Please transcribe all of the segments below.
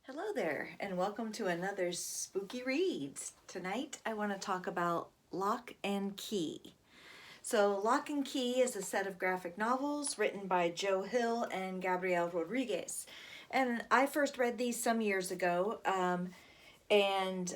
Hello there, and welcome to another Spooky Reads. Tonight I want to talk about Locke and Key. So, Locke and Key is a set of graphic novels written by Joe Hill and Gabriel Rodriguez. And I first read these some years ago and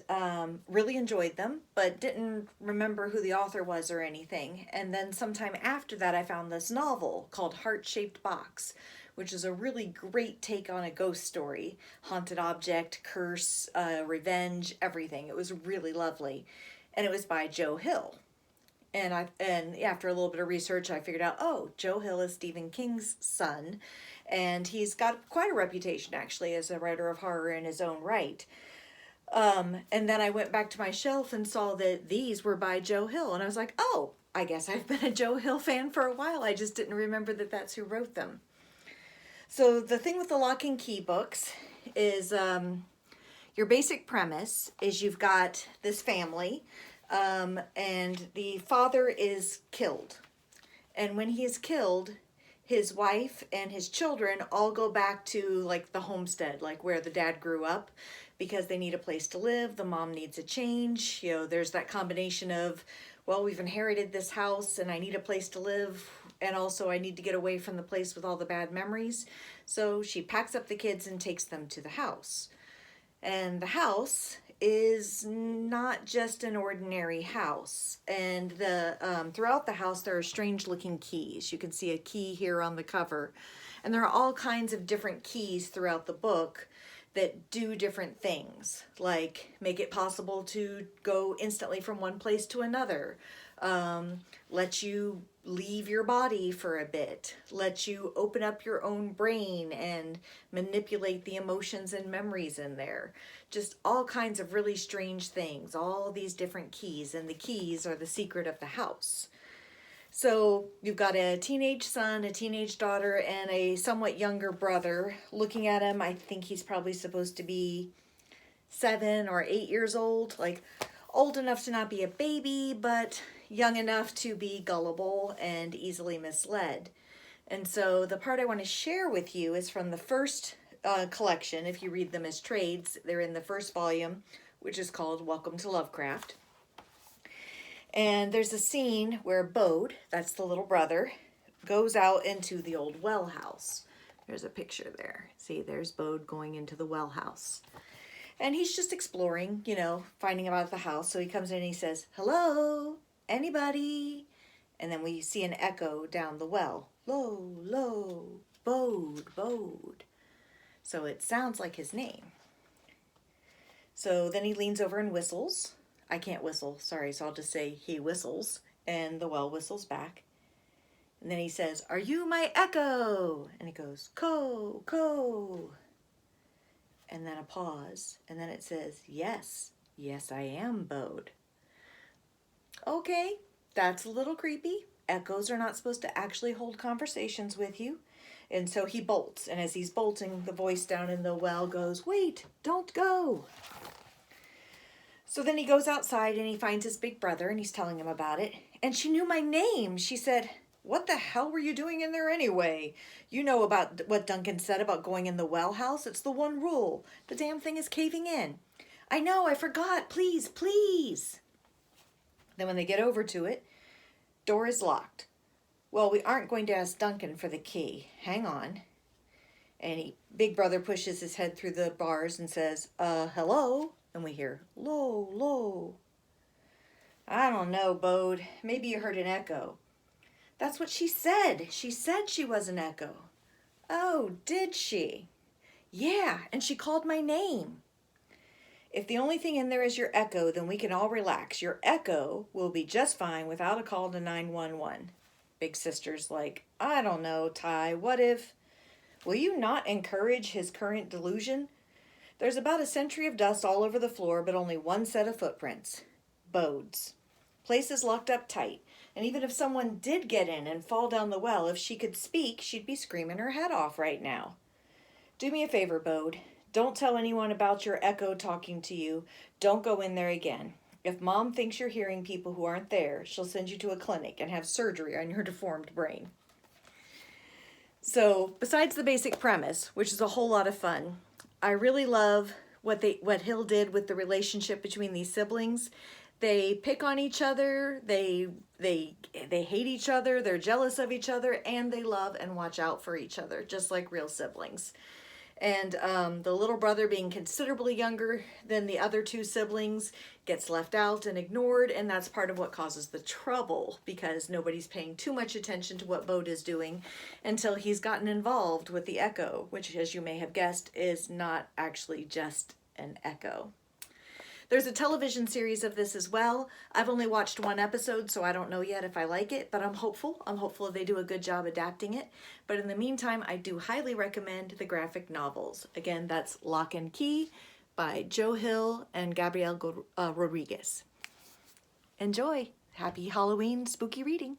really enjoyed them, but didn't remember who the author was or anything. And then sometime after that, I found this novel called Heart Shaped Box, which is a really great take on a ghost story, haunted object, curse, revenge, everything. It was really lovely, and it was by Joe Hill. And after a little bit of research, I figured out, oh, Joe Hill is Stephen King's son, and he's got quite a reputation actually as a writer of horror in his own right. And then I went back to my shelf and saw that these were by Joe Hill, and I was like, oh, I guess I've been a Joe Hill fan for a while. I just didn't remember that that's who wrote them. So the thing with the Locke and Key books is your basic premise is you've got this family, and the father is killed. And when he is killed, his wife and his children all go back to like the homestead, like where the dad grew up, because they need a place to live. The mom needs a change. There's that combination of, well, we've inherited this house and I need a place to live, and also I need to get away from the place with all the bad memories. So she packs up the kids and takes them to the house. And the house is not just an ordinary house. And throughout the house there are strange looking keys. You can see a key here on the cover. And there are all kinds of different keys throughout the book that do different things, like make it possible to go instantly from one place to another, let you leave your body for a bit, let you open up your own brain and manipulate the emotions and memories in there. Just all kinds of really strange things, all these different keys, and the keys are the secret of the house. So you've got a teenage son, a teenage daughter, and a somewhat younger brother. Looking at him, I think he's probably supposed to be 7 or 8 years old, like old enough to not be a baby, but young enough to be gullible and easily misled. And so the part I want to share with you is from the first collection. If you read them as trades, they're in the first volume, which is called Welcome to Lovecraft. And there's a scene where Bode, that's the little brother, goes out into the old well house. There's a picture there. See, there's Bode going into the well house. And he's just exploring, finding about the house. So he comes in and he says, "Hello, anybody?" And then we see an echo down the well. "Lo, lo, Bode, Bode." So it sounds like his name. So then he leans over and whistles. I can't whistle, sorry, so I'll just say he whistles, and the well whistles back. And then he says, "Are you my echo?" And he goes, "Co, co." And then a pause, and then it says, "Yes, yes I am, Bode." Okay, that's a little creepy. Echoes are not supposed to actually hold conversations with you. And so he bolts, and as he's bolting, the voice down in the well goes, "Wait, don't go." So then he goes outside and he finds his big brother and he's telling him about it. And she knew my name. She said, "What the hell were you doing in there anyway? You know about what Duncan said about going in the well house. It's the one rule. The damn thing is caving in." "I know, I forgot. Please, please." Then when they get over to it, door is locked. "Well, we aren't going to ask Duncan for the key. Hang on." And big brother pushes his head through the bars and says, "Hello?" And we hear, "Lo, lo." "I don't know, Bode. Maybe you heard an echo." "That's what she said. She said she was an echo." "Oh, did she?" "Yeah, and she called my name." "If the only thing in there is your echo, then we can all relax. Your echo will be just fine without a call to 911. Big sister's like, "I don't know, Ty. What if..." "Will you not encourage his current delusion? There's about a century of dust all over the floor, but only one set of footprints. Bode's. Place is locked up tight, and even if someone did get in and fall down the well, if she could speak, she'd be screaming her head off right now. Do me a favor, Bode. Don't tell anyone about your echo talking to you. Don't go in there again. If Mom thinks you're hearing people who aren't there, she'll send you to a clinic and have surgery on your deformed brain." So, besides the basic premise, which is a whole lot of fun, I really love what Hill did with the relationship between these siblings. They pick on each other, they hate each other, they're jealous of each other, and they love and watch out for each other, just like real siblings. And the little brother, being considerably younger than the other two siblings, gets left out and ignored, and that's part of what causes the trouble, because nobody's paying too much attention to what Bode is doing until he's gotten involved with the echo, which, as you may have guessed, is not actually just an echo. There's a television series of this as well. I've only watched one episode, so I don't know yet if I like it, but I'm hopeful. I'm hopeful they do a good job adapting it. But in the meantime, I do highly recommend the graphic novels. Again, that's Locke and Key by Joe Hill and Gabrielle Rodriguez. Enjoy! Happy Halloween spooky reading!